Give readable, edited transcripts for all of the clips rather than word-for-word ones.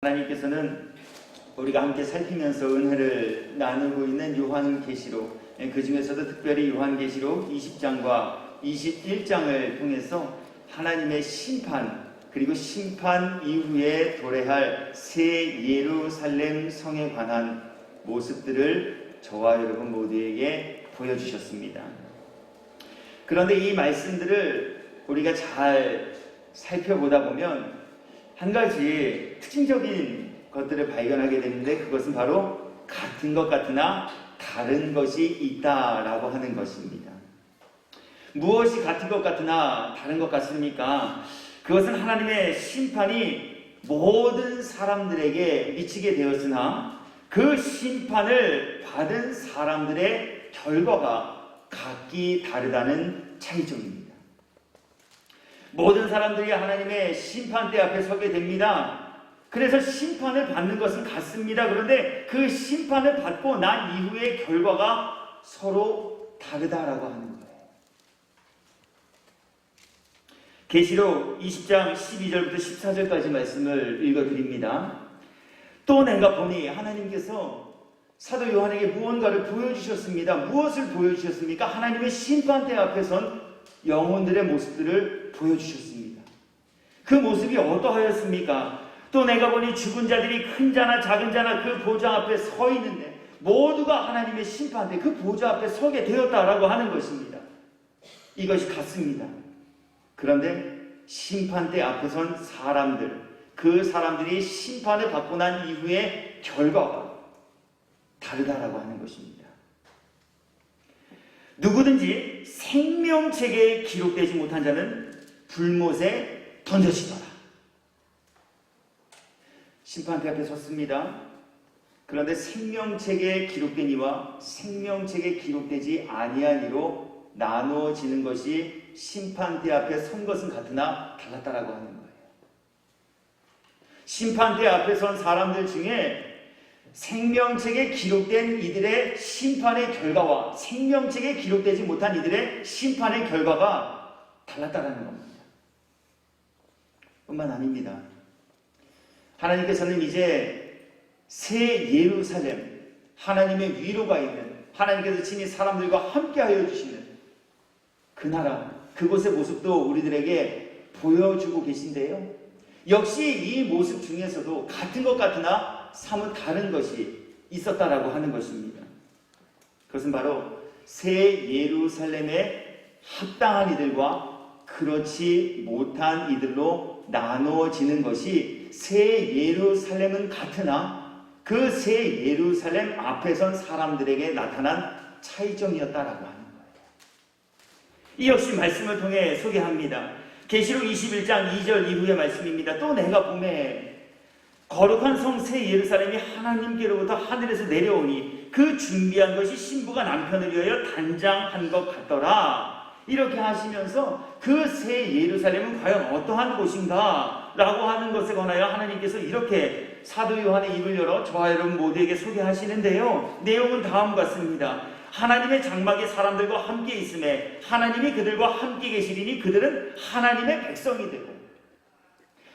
하나님께서는 우리가 함께 살피면서 은혜를 나누고 있는 요한계시록, 그 중에서도 특별히 요한계시록 20장과 21장을 통해서 하나님의 심판, 그리고 심판 이후에 도래할 새 예루살렘 성에 관한 모습들을 저와 여러분 모두에게 보여주셨습니다. 그런데 이 말씀들을 우리가 잘 살펴보다 보면 한 가지 특징적인 것들을 발견하게 되는데, 그것은 바로 같은 것 같으나 다른 것이 있다라고 하는 것입니다. 무엇이 같은 것 같으나 다른 것 같습니까? 그것은 하나님의 심판이 모든 사람들에게 미치게 되었으나 그 심판을 받은 사람들의 결과가 각기 다르다는 차이점입니다. 모든 사람들이 하나님의 심판대 앞에 서게 됩니다. 그래서 심판을 받는 것은 같습니다. 그런데 그 심판을 받고 난 이후의 결과가 서로 다르다라고 하는 거예요. 계시록 20장 12절부터 14절까지 말씀을 읽어드립니다. 또 내가 보니 하나님께서 사도 요한에게 무언가를 보여주셨습니다. 무엇을 보여주셨습니까? 하나님의 심판대 앞에 선 영혼들의 모습들을 보여주셨습니다. 그 모습이 어떠하였습니까? 또 내가 보니 죽은 자들이 큰 자나 작은 자나 그 보좌 앞에 서 있는데 모두가 하나님의 심판대 그 보좌 앞에 서게 되었다라고 하는 것입니다. 이것이 같습니다. 그런데 심판대 앞에 선 사람들, 그 사람들이 심판을 받고 난 이후의 결과가 다르다라고 하는 것입니다. 누구든지 생명책에 기록되지 못한 자는 불못에 던져지더라. 심판대 앞에 섰습니다. 그런데 생명책에 기록된 이와 생명책에 기록되지 아니한 이로 나누어지는 것이 심판대 앞에 선 것은 같으나 달랐다라고 하는 거예요. 심판대 앞에 선 사람들 중에 생명책에 기록된 이들의 심판의 결과와 생명책에 기록되지 못한 이들의 심판의 결과가 달랐다라는 겁니다. 뿐만 아닙니다. 하나님께서는 이제 새 예루살렘, 하나님의 위로가 있는, 하나님께서 친히 사람들과 함께하여 주시는 그 나라, 그곳의 모습도 우리들에게 보여주고 계신데요. 역시 이 모습 중에서도 같은 것 같으나 사뭇 다른 것이 있었다라고 하는 것입니다. 그것은 바로 새 예루살렘에 합당한 이들과 그렇지 못한 이들로 나누어지는 것이, 새 예루살렘은 같으나 그 새 예루살렘 앞에 선 사람들에게 나타난 차이점이었다라고 하는 거예요. 이 역시 말씀을 통해 소개합니다. 계시록 21장 2절 이후의 말씀입니다. 또 내가 보매 거룩한 성 새 예루살렘이 하나님께로부터 하늘에서 내려오니 그 준비한 것이 신부가 남편을 위하여 단장한 것 같더라. 이렇게 하시면서 그 새 예루살렘은 과연 어떠한 곳인가 라고 하는 것에 관하여 하나님께서 이렇게 사도 요한의 입을 열어 저와 여러분 모두에게 소개하시는데요. 내용은 다음과 같습니다. 하나님의 장막에 사람들과 함께 있음에 하나님이 그들과 함께 계시리니 그들은 하나님의 백성이 되고,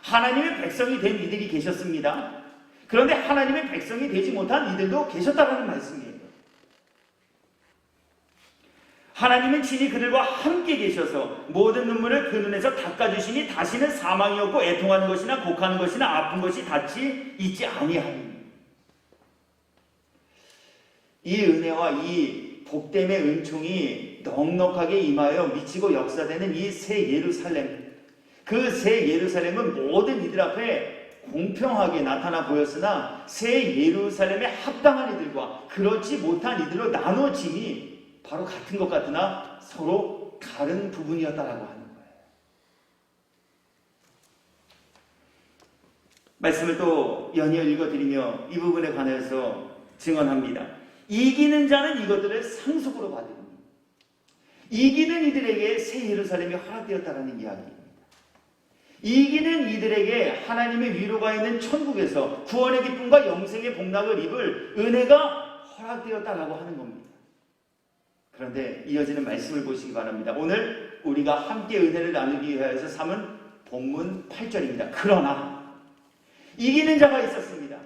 하나님의 백성이 된 이들이 계셨습니다. 그런데 하나님의 백성이 되지 못한 이들도 계셨다는 말씀이에요. 하나님은 친히 그들과 함께 계셔서 모든 눈물을 그 눈에서 닦아주시니 다시는 사망이 없고 애통하는 것이나 곡하는 것이나 아픈 것이 닿지 있지 아니하니. 이 은혜와 이 복됨의 은총이 넉넉하게 임하여 미치고 역사되는 이 새 예루살렘, 그 새 예루살렘은 모든 이들 앞에 공평하게 나타나 보였으나 새 예루살렘에 합당한 이들과 그렇지 못한 이들로 나눠짐이 바로 같은 것 같으나 서로 다른 부분이었다라고 하는 거예요. 말씀을 또 연이어 읽어드리며 이 부분에 관해서 증언합니다. 이기는 자는 이것들을 상속으로 받으니 이기는 이들에게 새 예루살렘이 허락되었다라는 이야기입니다. 이기는 이들에게 하나님의 위로가 있는 천국에서 구원의 기쁨과 영생의 복락을 입을 은혜가 허락되었다라고 하는 겁니다. 그런데 이어지는 말씀을 보시기 바랍니다. 오늘 우리가 함께 은혜를 나누기 위하여서 삼은 본문 8절입니다. 그러나 이기는 자가 있었습니다.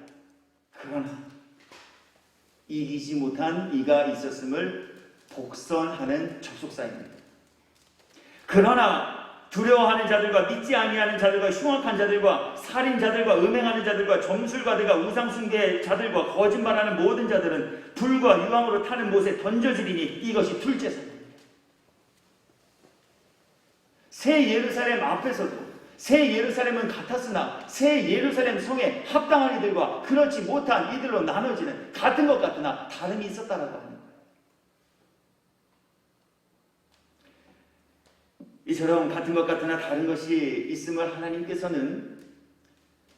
그러나 이기지 못한 이가 있었음을 복선하는 접속사입니다. 그러나 두려워하는 자들과 믿지 아니하는 자들과 흉악한 자들과 살인자들과 음행하는 자들과 점술가들과 우상숭배 자들과 거짓말하는 모든 자들은 불과 유황으로 타는 못에 던져지리니 이것이 둘째 사건입니다. 새 예루살렘 앞에서도 새 예루살렘은 같았으나 새 예루살렘 성에 합당한 이들과 그렇지 못한 이들로 나눠지는 같은 것 같으나 다름이 있었다라고 합니다. 이처럼 같은 것 같으나 다른 것이 있음을 하나님께서는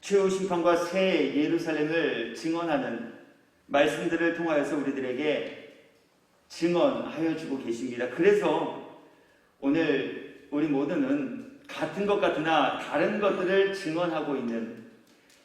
최후 심판과 새 예루살렘을 증언하는 말씀들을 통하여서 우리들에게 증언하여 주고 계십니다. 그래서 오늘 우리 모두는 같은 것 같으나 다른 것들을 증언하고 있는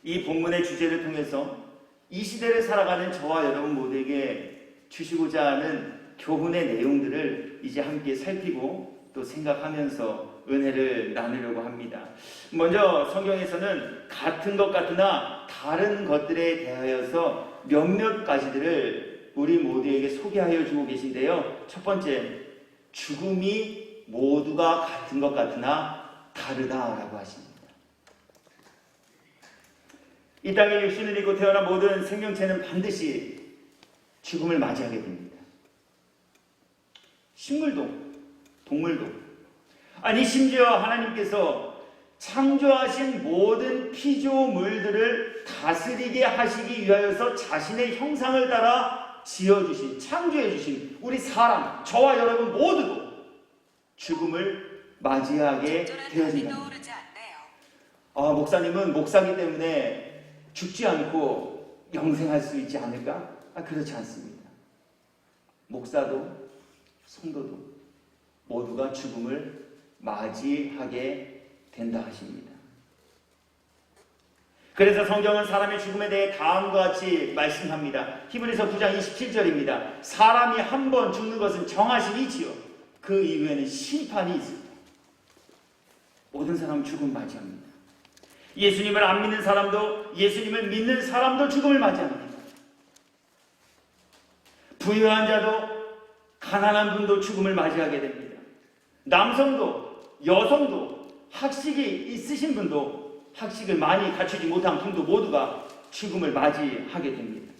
이 본문의 주제를 통해서 이 시대를 살아가는 저와 여러분 모두에게 주시고자 하는 교훈의 내용들을 이제 함께 살피고 또 생각하면서 은혜를 나누려고 합니다. 먼저 성경에서는 같은 것 같으나 다른 것들에 대하여서 몇몇 가지들을 우리 모두에게 소개하여 주고 계신데요. 첫 번째, 죽음이 모두가 같은 것 같으나 다르다라고 하십니다. 이 땅에 육신을 입고 태어난 모든 생명체는 반드시 죽음을 맞이하게 됩니다. 식물도 동물도, 아니 심지어 하나님께서 창조하신 모든 피조물들을 다스리게 하시기 위하여서 자신의 형상을 따라 지어주신, 창조해주신 우리 사람, 저와 여러분 모두도 죽음을 맞이하게 되어진다. 목사님은 목사기 때문에 죽지 않고 영생할 수 있지 않을까? 그렇지 않습니다. 목사도 성도도 모두가 죽음을 맞이하게 된다 하십니다. 그래서 성경은 사람의 죽음에 대해 다음과 같이 말씀합니다. 히브리서 9장 27절입니다. 사람이 한 번 죽는 것은 정하신 이치요 그 이후에는 심판이 있습니다. 모든 사람은 죽음 맞이합니다. 예수님을 안 믿는 사람도 예수님을 믿는 사람도 죽음을 맞이합니다. 부유한 자도 가난한 분도 죽음을 맞이하게 됩니다. 남성도 여성도 학식이 있으신 분도 학식을 많이 갖추지 못한 분도 모두가 죽음을 맞이하게 됩니다.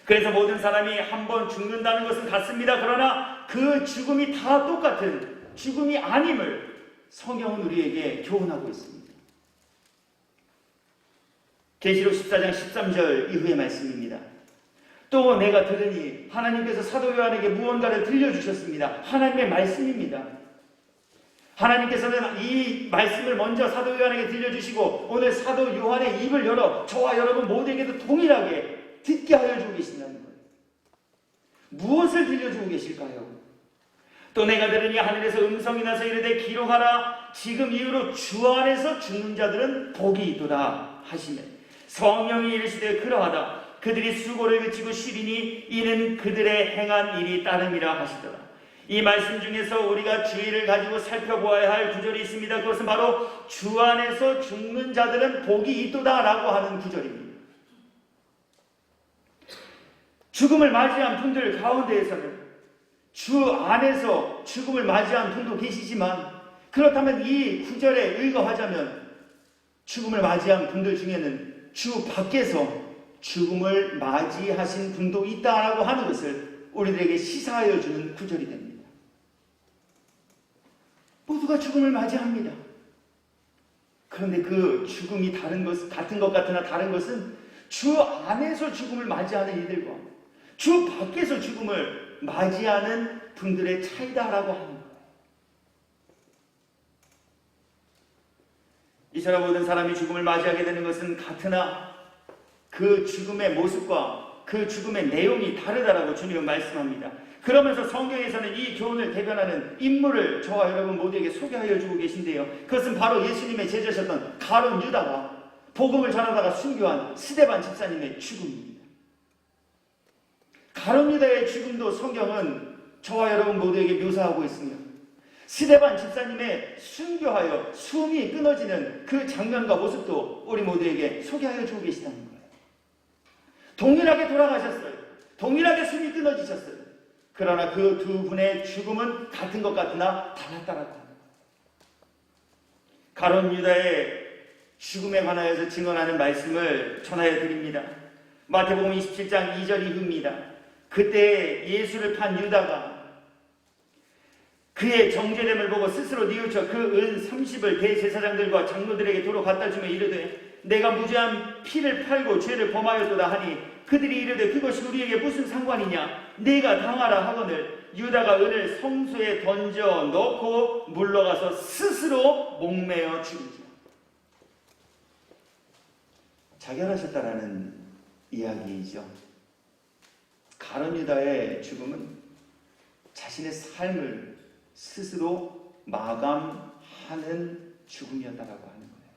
그래서 모든 사람이 한 번 죽는다는 것은 같습니다. 그러나 그 죽음이 다 똑같은 죽음이 아님을 성경은 우리에게 교훈하고 있습니다. 계시록 14장 13절 이후의 말씀입니다. 또 내가 들으니 하나님께서 사도 요한에게 무언가를 들려주셨습니다. 하나님의 말씀입니다. 하나님께서는 이 말씀을 먼저 사도 요한에게 들려주시고 오늘 사도 요한의 입을 열어 저와 여러분 모두에게도 동일하게 듣게 하여 주고 계신다는 거예요. 무엇을 들려주고 계실까요? 또 내가 들으니 하늘에서 음성이 나서 이르되 기록하라 지금 이후로 주 안에서 죽는 자들은 복이 있도다 하시네. 성령이 이르시되 그러하다 그들이 수고를 그치고 쉬리니 이는 그들의 행한 일이 따름이라 하시더라. 이 말씀 중에서 우리가 주의를 가지고 살펴보아야 할 구절이 있습니다. 그것은 바로 주 안에서 죽는 자들은 복이 있도다라고 하는 구절입니다. 죽음을 맞이한 분들 가운데에서는 주 안에서 죽음을 맞이한 분도 계시지만 그렇다면 이 구절에 의거하자면 죽음을 맞이한 분들 중에는 주 밖에서 죽음을 맞이하신 분도 있다라고 하는 것을 우리들에게 시사하여 주는 구절이 됩니다. 모두가 죽음을 맞이합니다. 그런데 그 죽음이 같은 것 같으나 다른 것은 주 안에서 죽음을 맞이하는 이들과 주 밖에서 죽음을 맞이하는 분들의 차이다라고 하는 거예요. 이처럼 모든 사람이 죽음을 맞이하게 되는 것은 같으나 그 죽음의 모습과 그 죽음의 내용이 다르다라고 주님은 말씀합니다. 그러면서 성경에서는 이 교훈을 대변하는 인물을 저와 여러분 모두에게 소개하여 주고 계신데요. 그것은 바로 예수님의 제자셨던 가룟 유다와 복음을 전하다가 순교한 스데반 집사님의 죽음입니다. 가룟 유다의 죽음도 성경은 저와 여러분 모두에게 묘사하고 있습니다. 스데반 집사님의 순교하여 숨이 끊어지는 그 장면과 모습도 우리 모두에게 소개하여 주고 계시다는 거예요. 동일하게 돌아가셨어요. 동일하게 숨이 끊어지셨어요. 그러나 그 두 분의 죽음은 같은 것 같으나 달랐다라고 합니다. 가룟 유다의 죽음에 관하여서 증언하는 말씀을 전하여 드립니다. 마태복음 27장 2절 이후입니다. 그때 예수를 판 유다가 그의 정죄됨을 보고 스스로 뉘우쳐 그 은 30을 대제사장들과 장로들에게 도로 갖다 주며 이르되 내가 무죄한 피를 팔고 죄를 범하였도다 하니 그들이 이르되 그것이 우리에게 무슨 상관이냐 네가 당하라 하거늘 유다가 은을 성소에 던져 넣고 물러가서 스스로 목매어 죽은지라. 자결하셨다라는 이야기이죠. 가룟 유다의 죽음은 자신의 삶을 스스로 마감하는 죽음이었다라고 하는 거예요.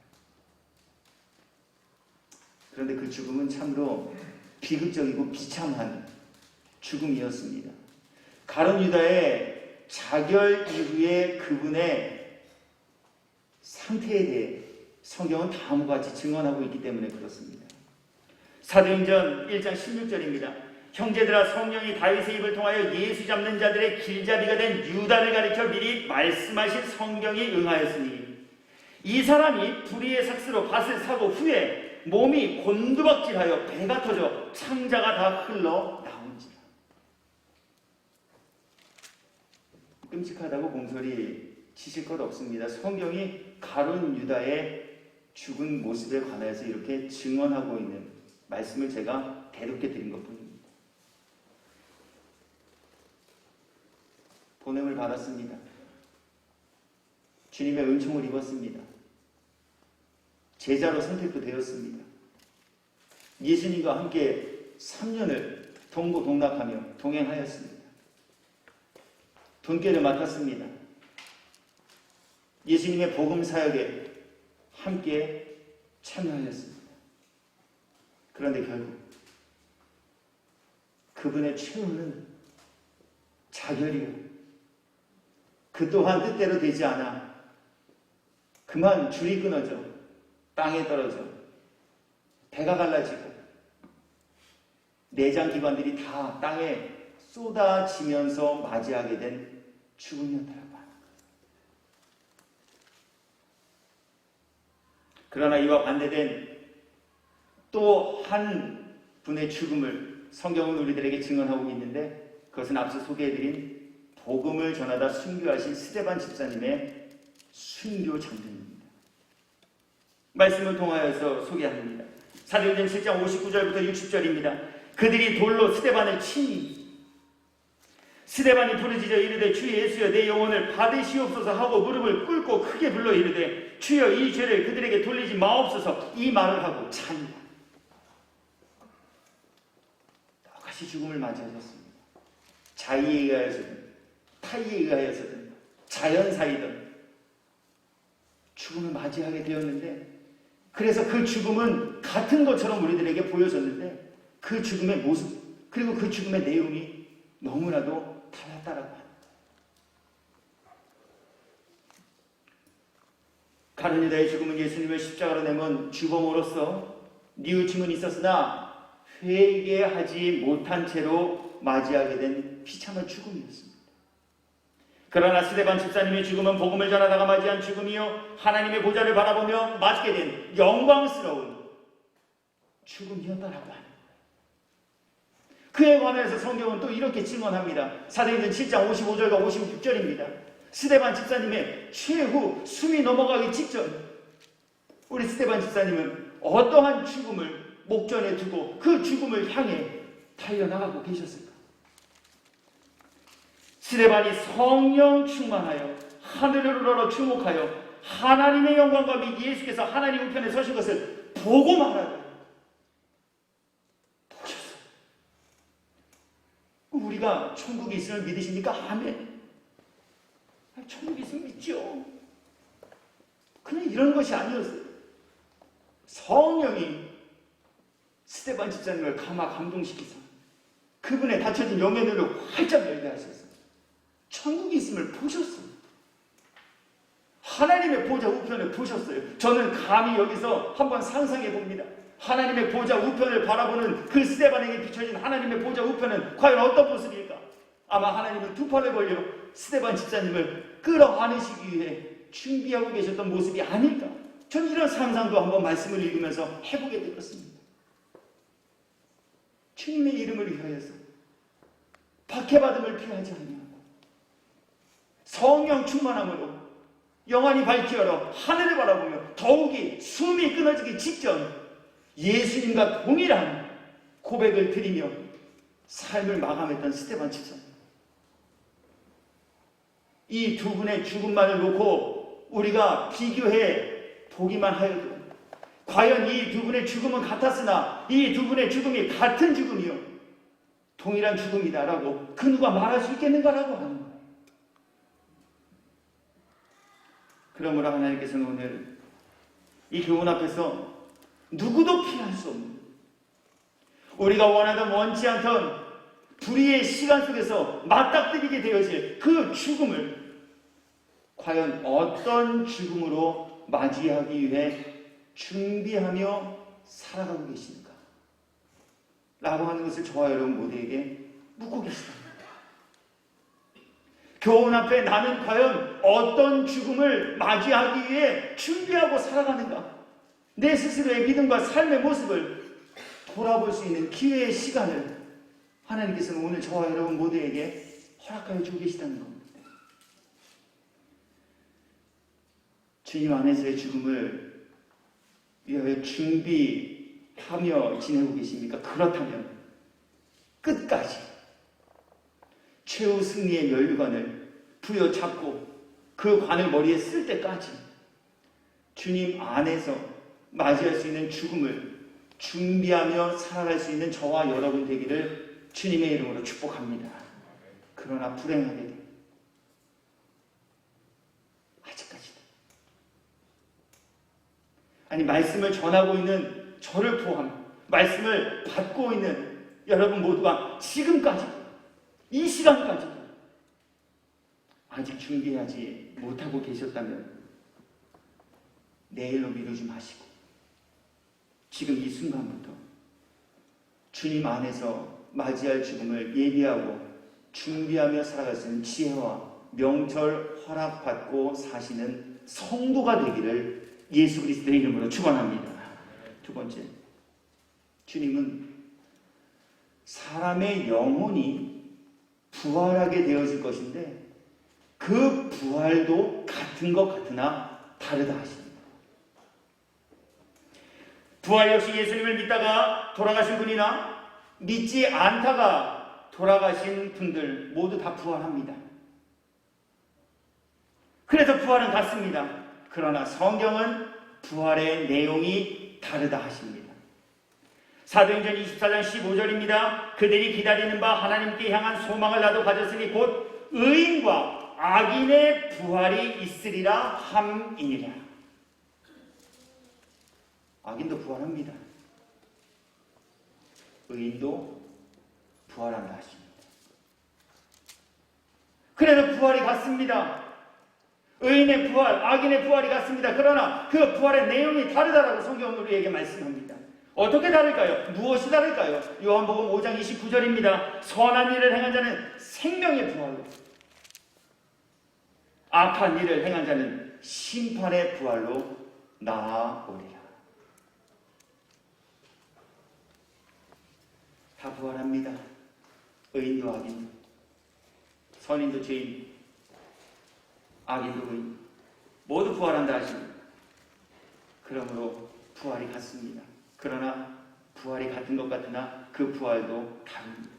그런데 그 죽음은 참으로 비극적이고 비참한 죽음이었습니다. 가룟 유다의 자결 이후의 그분의 상태에 대해 성경은 다음과 같이 증언하고 있기 때문에 그렇습니다. 사도행전 1장 16절입니다. 형제들아 성령이 다윗의 입을 통하여 예수 잡는 자들의 길잡이가 된 유다를 가리켜 미리 말씀하신 성경이 응하였으니 이 사람이 불의의 삭스로 밭을 사고 후에 몸이 곤두박질하여 배가 터져 창자가 다 흘러 나온지라. 끔찍하다고 공소리 치실 것 없습니다. 성경이 가룟 유다의 죽은 모습에 관하여서 이렇게 증언하고 있는 말씀을 제가 대놓게 드린 것뿐입니다. 보냄을 받았습니다. 주님의 은총을 입었습니다. 제자로 선택도 되었습니다. 예수님과 함께 3년을 동고동락하며 동행하였습니다. 돈깨를 맡았습니다. 예수님의 복음 사역에 함께 참여하였습니다. 그런데 결국 그분의 최후는 자결이요. 그 또한 뜻대로 되지 않아 그만 줄이 끊어져 땅에 떨어져 배가 갈라지고 내장기관들이 다 땅에 쏟아지면서 맞이하게 된 죽음이었다라고 하는 거예요. 그러나 이와 반대된 또 한 분의 죽음을 성경은 우리들에게 증언하고 있는데 그것은 앞서 소개해드린 복음을 전하다 순교하신 스데반 집사님의 순교 장면입니다. 말씀을 통하여서 소개합니다. 사도행전 7장 59절부터 60절입니다. 그들이 돌로 스데반을 치니 스데반이 부르짖어 이르되 주 예수여 내 영혼을 받으시옵소서 하고 무릎을 꿇고 크게 불러 이르되 주여 이 죄를 그들에게 돌리지 마옵소서 이 말을 하고 자니라. 똑같이 죽음을 맞이하셨습니다. 자의에 의하여서든 타의에 의하여서든 자연사이든 죽음을 맞이하게 되었는데 그래서 그 죽음은 같은 것처럼 우리들에게 보여졌는데 그 죽음의 모습 그리고 그 죽음의 내용이 너무나도 달랐다라고 합니다. 가룟 유다의 죽음은 예수님을 십자가로 내몬 주범으로서 뉘우침은 있었으나 회개하지 못한 채로 맞이하게 된 비참한 죽음이었습니다. 그러나 스데반 집사님의 죽음은 복음을 전하다가 맞이한 죽음이요 하나님의 보좌를 바라보며 맞게 된 영광스러운 죽음이었다라고 합니다. 그에 관해서 성경은 또 이렇게 증언합니다. 사도행전 7장 55절과 56절입니다. 스데반 집사님의 최후 숨이 넘어가기 직전 우리 스데반 집사님은 어떠한 죽음을 목전에 두고 그 죽음을 향해 달려나가고 계셨을까? 스데반이 성령 충만하여 하늘을 우러러 주목하여 하나님의 영광과 및 예수께서 하나님 우편에 서신 것을 보고 말하라. 보셨어요. 우리가 천국에 있음을 믿으십니까? 아멘. 천국에 있으면 믿죠. 그냥 이런 것이 아니었어요. 성령이 스데반 집사님을 감동시키사 그분의 닫혀진 영의 눈을 활짝 열게 하셨어요. 천국에 있음을 보셨어요. 하나님의 보좌 우편을 보셨어요. 저는 감히 여기서 한번 상상해 봅니다. 하나님의 보좌 우편을 바라보는 그 스데반에게 비춰진 하나님의 보좌 우편은 과연 어떤 모습일까? 아마 하나님은 두 팔을 벌려 스데반 집사님을 끌어안으시기 위해 준비하고 계셨던 모습이 아닐까? 전 이런 상상도 한번 말씀을 읽으면서 해보게 되었습니다. 주님의 이름을 위하여서 박해받음을 피하지 아니하고 성령 충만함으로 영안이 밝히 열어 하늘을 바라보며 더욱이 숨이 끊어지기 직전 예수님과 동일한 고백을 드리며 삶을 마감했던 스데반 집사님. 이 두 분의 죽음만을 놓고 우리가 비교해 보기만 하여도 과연 이 두 분의 죽음은 같았으나 이 두 분의 죽음이 같은 죽음이요 동일한 죽음이다라고 그 누가 말할 수 있겠는가라고 하는 거예요. 그러므로 하나님께서는 오늘 이 교훈 앞에서 누구도 피할 수 없는 우리가 원하던 원치 않던 불의의 시간 속에서 맞닥뜨리게 되어질 그 죽음을 과연 어떤 죽음으로 맞이하기 위해 준비하며 살아가고 계십니까? 라고 하는 것을 저와 여러분 모두에게 묻고 계시다. 교훈 앞에 나는 과연 어떤 죽음을 맞이하기 위해 준비하고 살아가는가? 내 스스로의 믿음과 삶의 모습을 돌아볼 수 있는 기회의 시간을 하나님께서는 오늘 저와 여러분 모두에게 허락하여 주고 계시다는 겁니다. 주님 안에서의 죽음을 위하여 준비하며 지내고 계십니까? 그렇다면 끝까지 최후 승리의 면류관을 부여잡고 그 관을 머리에 쓸 때까지 주님 안에서 맞이할 수 있는 죽음을 준비하며 살아갈 수 있는 저와 여러분 되기를 주님의 이름으로 축복합니다. 그러나 불행하게도 아직까지도 아니 말씀을 전하고 있는 저를 포함 말씀을 받고 있는 여러분 모두가 지금까지 이 시간까지 아직 준비하지 못하고 계셨다면 내일로 미루지 마시고 지금 이 순간부터 주님 안에서 맞이할 죽음을 예비하고 준비하며 살아갈 수 있는 지혜와 명철 허락받고 사시는 성도가 되기를 예수 그리스도의 이름으로 축원합니다. 두 번째, 주님은 사람의 영혼이 부활하게 되어질 것인데 그 부활도 같은 것 같으나 다르다 하십니다. 부활 역시 예수님을 믿다가 돌아가신 분이나 믿지 않다가 돌아가신 분들 모두 다 부활합니다. 그래서 부활은 같습니다. 그러나 성경은 부활의 내용이 다르다 하십니다. 사도행전 24장 15절입니다. 그들이 기다리는 바 하나님께 향한 소망을 나도 가졌으니 곧 의인과 악인의 부활이 있으리라 함이니라. 악인도 부활합니다. 의인도 부활한다 하십니다. 그래서 부활이 같습니다. 의인의 부활, 악인의 부활이 같습니다. 그러나 그 부활의 내용이 다르다라고 성경은 우리에게 말씀합니다. 어떻게 다를까요? 무엇이 다를까요? 요한복음 5장 29절입니다. 선한 일을 행한 자는 생명의 부활로, 악한 일을 행한 자는 심판의 부활로 나아오리라. 다 부활합니다. 의인도 악인도, 선인도 죄인, 악인도 의인, 모두 부활한다 하십니다. 그러므로 부활이 같습니다. 그러나 부활이 같은 것 같으나 그 부활도 다릅니다.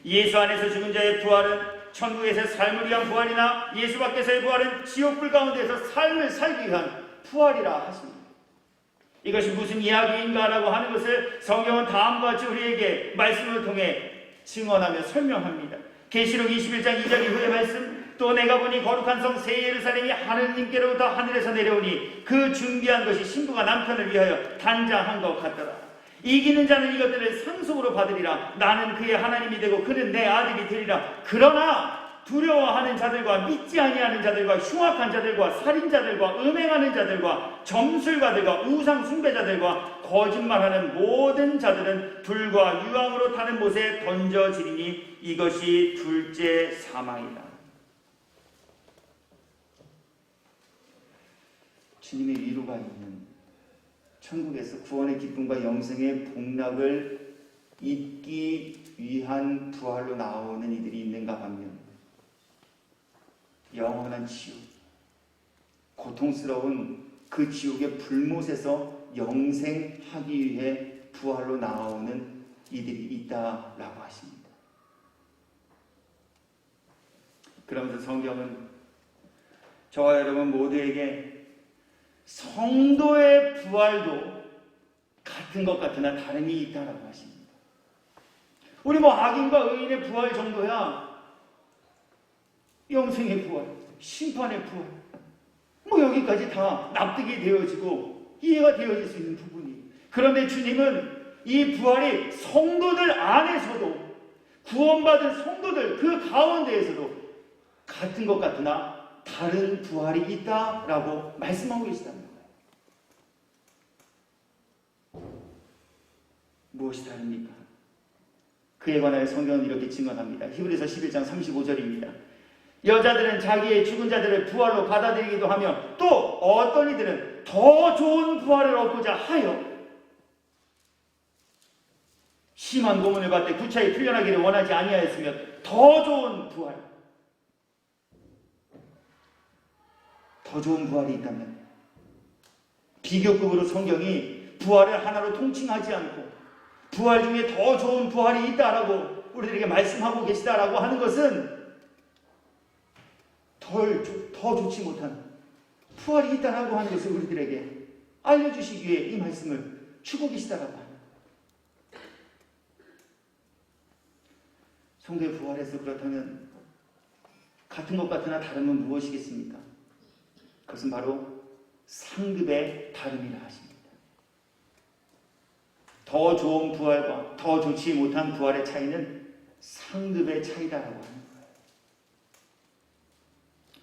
예수 안에서 죽은 자의 부활은 천국에서 삶을 위한 부활이나 예수 밖에서의 부활은 지옥불 가운데서 삶을 살기 위한 부활이라 하십니다. 이것이 무슨 이야기인가라고 하는 것을 성경은 다음과 같이 우리에게 말씀을 통해 증언하며 설명합니다. 계시록 21장 2절 이후의 말씀, 또 내가 보니 거룩한 성 새 예루살렘이 하느님께로부터 하늘에서 내려오니 그 준비한 것이 신부가 남편을 위하여 단장한 것 같더라. 이기는 자는 이것들을 상속으로 받으리라. 나는 그의 하나님이 되고 그는 내 아들이 되리라. 그러나 두려워하는 자들과 믿지 아니하는 자들과 흉악한 자들과 살인자들과 음행하는 자들과 점술가들과 우상 숭배자들과 거짓말하는 모든 자들은 불과 유황으로 타는 못에 던져지리니 이것이 둘째 사망이다. 주님의 위로가 있는 천국에서 구원의 기쁨과 영생의 복락을 잊기 위한 부활로 나오는 이들이 있는가 하면 영원한 지옥, 고통스러운 그 지옥의 불못에서 영생하기 위해 부활로 나오는 이들이 있다라고 하십니다. 그러면서 성경은 저와 여러분 모두에게 성도의 부활도 같은 것 같으나 다름이 있다라고 하십니다. 우리 악인과 의인의 부활 정도야 영생의 부활, 심판의 부활, 여기까지 다 납득이 되어지고 이해가 되어질 수 있는 부분이에요. 그런데 주님은 이 부활이 성도들 안에서도 구원받은 성도들 그 가운데에서도 같은 것 같으나 다른 부활이 있다라고 말씀하고 계시다는 거예요. 무엇이 다릅니까? 그에 관하여 성경은 이렇게 증언합니다. 히브리서 11장 35절입니다. 여자들은 자기의 죽은 자들을 부활로 받아들이기도 하며 또 어떤 이들은 더 좋은 부활을 얻고자 하여 심한 고문을 받되 구차히 풀려나기를 원하지 아니하였으며 더 좋은 부활, 더 좋은 부활이 있다면 비교급으로 성경이 부활을 하나로 통칭하지 않고 부활 중에 더 좋은 부활이 있다라고 우리들에게 말씀하고 계시다라고 하는 것은 더 좋지 못한 부활이 있다라고 하는 것을 우리들에게 알려주시기 위해 이 말씀을 주고 계시다라고 합니다. 성도의 부활에서 그렇다면 같은 것 같으나 다름은 무엇이겠습니까? 그것은 바로 상급의 다름이라 하십니다. 더 좋은 부활과 더 좋지 못한 부활의 차이는 상급의 차이다라고 합니다.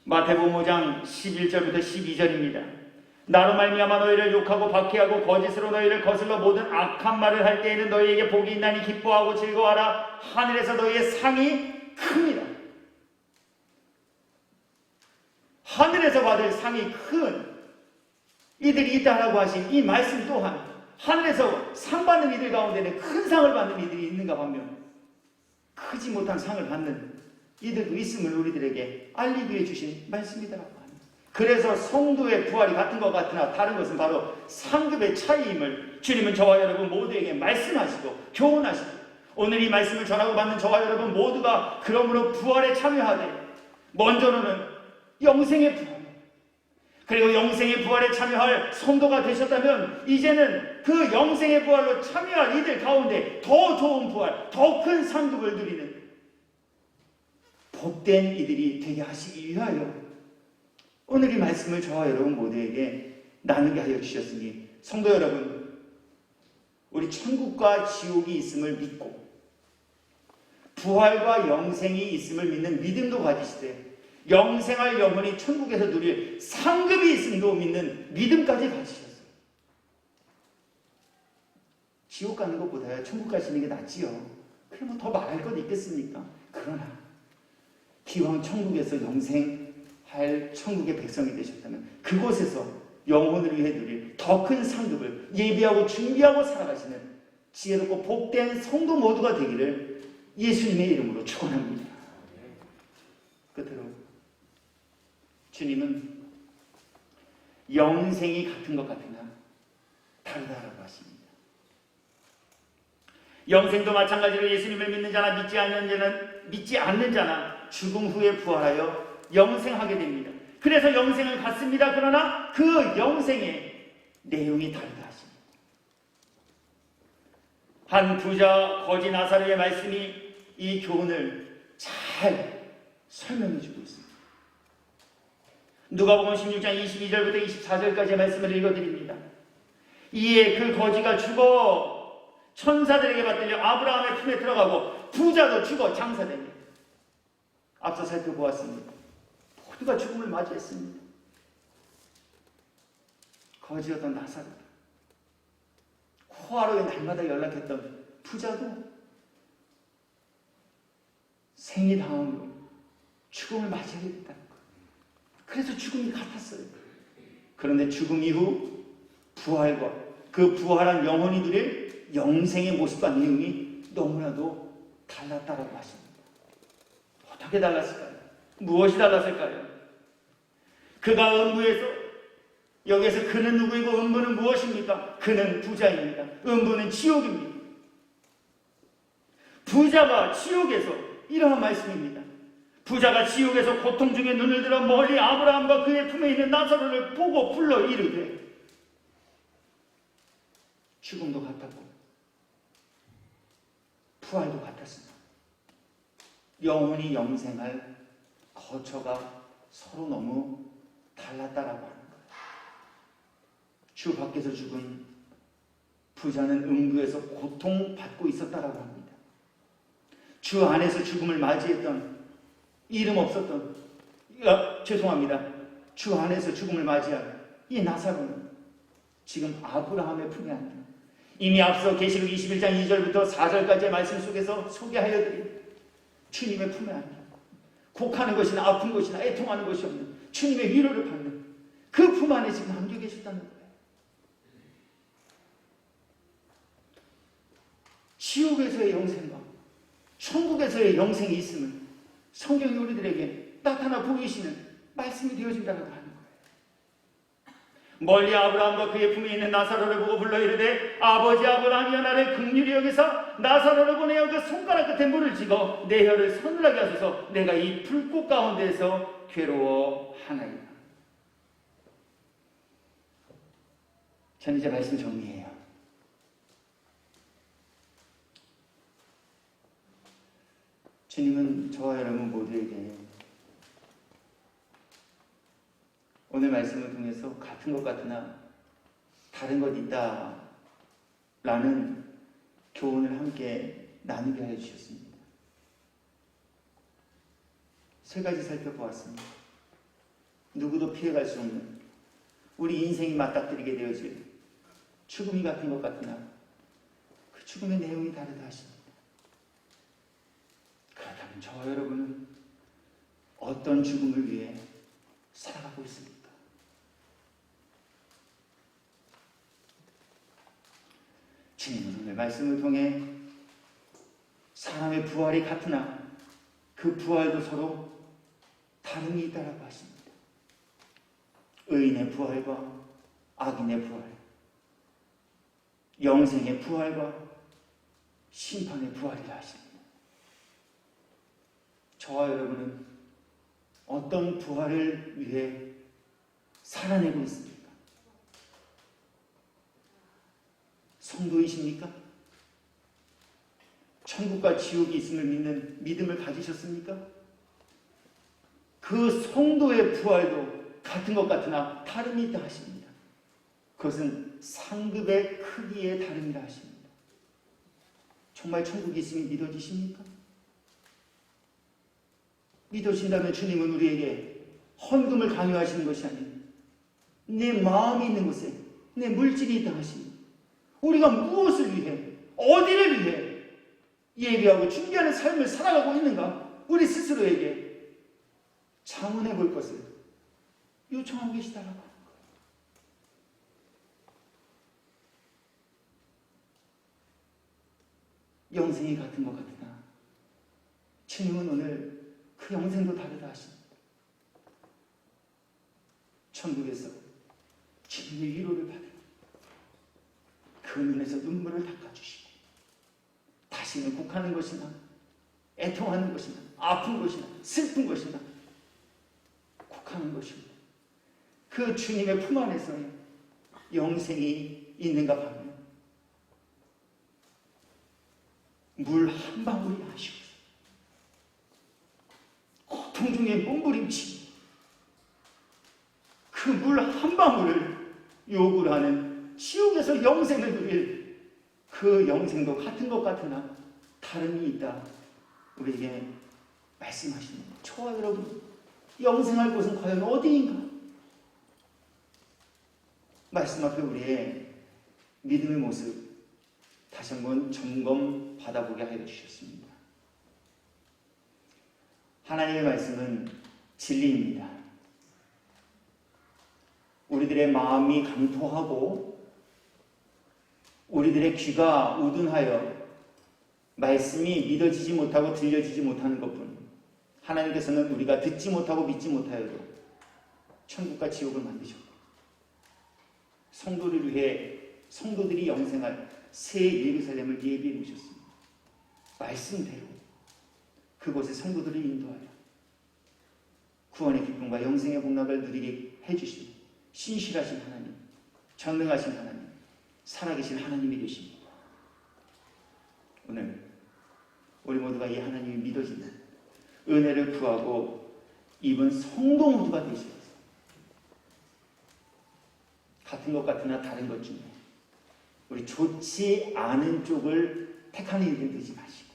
마태복음 5장 11절부터 12절입니다. 나로 말미암아 너희를 욕하고 박해하고 거짓으로 너희를 거슬러 모든 악한 말을 할 때에는 너희에게 복이 있나니 기뻐하고 즐거워하라. 하늘에서 너희의 상이 큽니다. 하늘에서 받을 상이 큰 이들이 있다라고 하신 이 말씀 또한 하늘에서 상 받는 이들 가운데는 큰 상을 받는 이들이 있는가 하면 크지 못한 상을 받는 이들도 있음을 우리들에게 알리기 위해 주신 말씀이라고 합니다. 그래서 성도의 부활이 같은 것 같으나 다른 것은 바로 상급의 차이임을 주님은 저와 여러분 모두에게 말씀하시고 교훈하시고 오늘 이 말씀을 전하고 받는 저와 여러분 모두가 그러므로 부활에 참여하되 먼저로는 영생의 부활 그리고 영생의 부활에 참여할 성도가 되셨다면 이제는 그 영생의 부활로 참여할 이들 가운데 더 좋은 부활, 더 큰 상급을 누리는 복된 이들이 되게 하시기 위하여 오늘 이 말씀을 저와 여러분 모두에게 나누게 하여 주셨으니 성도 여러분, 우리 천국과 지옥이 있음을 믿고 부활과 영생이 있음을 믿는 믿음도 가지시되 영생할 영혼이 천국에서 누릴 상급이 있음도 믿는 믿음까지 가지셨어요. 지옥 가는 것보다 천국 가시는 게 낫지요. 그러면 더 말할 것 있겠습니까? 그러나 기왕 천국에서 영생할 천국의 백성이 되셨다면 그곳에서 영혼을 위해 누릴 더 큰 상급을 예비하고 준비하고 살아가시는 지혜롭고 복된 성도 모두가 되기를 예수님의 이름으로 축원합니다. 끝으로 주님은 영생이 같은 것 같으나 다르다라고 하십니다. 영생도 마찬가지로 예수님을 믿는 자나 믿지 않는 자나 죽음 후에 부활하여 영생하게 됩니다. 그래서 영생은 같습니다. 그러나 그 영생의 내용이 다르다 하십니다. 한 부자 거지 나사로의 말씀이 이 교훈을 잘 설명해 주고 있습니다. 누가복음 16장 22절부터 24절까지의 말씀을 읽어드립니다. 이에 그 거지가 죽어 천사들에게 받들려 아브라함의 품에 들어가고 부자도 죽어 장사됩니다. 앞서 살펴보았습니다. 모두가 죽음을 맞이했습니다. 거지였던 나사로, 호화로에 날마다 연락했던 부자도 생이다음으로 죽음을 맞이하게 됐다는 거예요. 그래서 죽음이 같았어요. 그런데 죽음 이후 부활과 그 부활한 영혼이 누릴 영생의 모습과 내용이 너무나도 달랐다라고 하십니다. 어떻게 달랐을까요? 무엇이 달랐을까요? 그가 음부에서, 여기에서 그는 누구이고 음부는 무엇입니까? 그는 부자입니다. 음부는 지옥입니다. 부자가 지옥에서, 이러한 말씀입니다. 부자가 지옥에서 고통 중에 눈을 들어 멀리 아브라함과 그의 품에 있는 나사로를 보고 불러 이르되, 죽음도 같았고 부활도 같았습니다. 영혼이 영생할 거처가 서로 너무 달랐다라고 하는 거예요. 주 밖에서 죽은 부자는 음부에서 고통받고 있었다라고 합니다. 주 안에서 죽음을 맞이했던, 이름 없었던, 주 안에서 죽음을 맞이한 이 나사로는 지금 아브라함의 품에 안겨 이미 앞서 계시록 21장 2절부터 4절까지의 말씀 속에서 소개하여드린 주님의 품에 안겨 곡하는 것이나 아픈 것이나 애통하는 것이 없는 주님의 위로를 받는 그 품 안에 지금 안겨 계셨다는 거예요. 지옥에서의 영생과 천국에서의 영생이 있음을 성경이 우리들에게 나타나 보이시는 말씀이 되어진다고 하는 거예요. 멀리 아브라함과 그의 품에 있는 나사로를 보고 불러 이르되, 아버지 아브라함이여, 나를 긍휼히 여기사 나사로를 보내어 그 손가락 끝에 물을 찍어 내 혀를 서늘하게 하소서. 내가 이 불꽃 가운데에서 괴로워하나이다. 전 이제 말씀 정리해요. 주님은 저와 여러분 모두에게 오늘 말씀을 통해서 같은 것 같으나 다른 것 있다 라는 교훈을 함께 나누게 하여 주셨습니다. 세 가지 살펴보았습니다. 누구도 피해갈 수 없는 우리 인생이 맞닥뜨리게 되어질 죽음이 같은 것 같으나 그 죽음의 내용이 다르다 하십니다. 그렇다면 저와 여러분은 어떤 죽음을 위해 살아가고 있습니까? 주님은 오늘 말씀을 통해 사람의 부활이 같으나 그 부활도 서로 다름이 있다라고 하십니다. 의인의 부활과 악인의 부활, 영생의 부활과 심판의 부활이라 하십니다. 저와 여러분은 어떤 부활을 위해 살아내고 있습니까? 성도이십니까? 천국과 지옥이 있음을 믿는 믿음을 가지셨습니까? 그 성도의 부활도 같은 것 같으나 다름이 있다 하십니다. 그것은 상급의 크기의 다름이라 하십니다. 정말 천국이 있음이 믿어지십니까? 믿으신다면 주님은 우리에게 헌금을 강요하시는 것이 아니라 내 마음이 있는 곳에 내 물질이 있다 하십니다. 우리가 무엇을 위해, 어디를 위해 예비하고 준비하는 삶을 살아가고 있는가, 우리 스스로에게 자문해 볼 것을 요청하고 계시다라고 하는 거예요. 영생이 같은 것 같으나 주님은 오늘 그 영생도 다르다 하십니다. 천국에서 주님의 위로를 받으니 그 눈에서 눈물을 닦아주시고 다시는 곡하는 것이나 애통하는 것이나 아픈 것이나 슬픈 것이나 곡하는 것입니다. 그 주님의 품 안에서의 영생이 있는가 하면 물 한 방울이 아쉬워서 고통 중에 몸부림치고 그 물 한 방울을 요구를 하는 지옥에서 영생을 누릴 그 영생도 같은 것 같으나 다름이 있다. 우리에게 말씀하시는 거예요. 저와 여러분, 영생할 곳은 과연 어디인가? 말씀 앞에 우리의 믿음의 모습 다시 한번 점검 받아보게 하여 주셨습니다. 하나님의 말씀은 진리입니다. 우리들의 마음이 강토하고 우리들의 귀가 우둔하여 말씀이 믿어지지 못하고 들려지지 못하는 것뿐, 하나님께서는 우리가 듣지 못하고 믿지 못하여도 천국과 지옥을 만드셨고 성도를 위해 성도들이 영생할 새 예루살렘을 예비해 놓으셨습니다. 말씀대로 그곳에 성도들을 인도하여 구원의 기쁨과 영생의 복락을 누리게 해주신 신실하신 하나님, 전능하신 하나님, 살아계신 하나님이 되십니다. 오늘 우리 모두가 이 하나님이 믿어지는 은혜를 구하고 입은 성도 모두가 되시옵소서. 같은 것 같으나 다른 것 중에 우리 좋지 않은 쪽을 택하는 일들 되지 마시고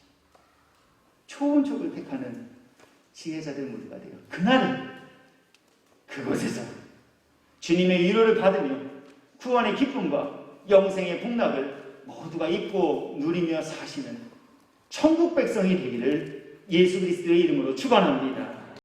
좋은 쪽을 택하는 지혜자들 모두가 되어 그날은 그곳에서 주님의 위로를 받으며 구원의 기쁨과 영생의 복락을 모두가 입고 누리며 사시는 천국 백성이 되기를 예수 그리스도의 이름으로 축원합니다.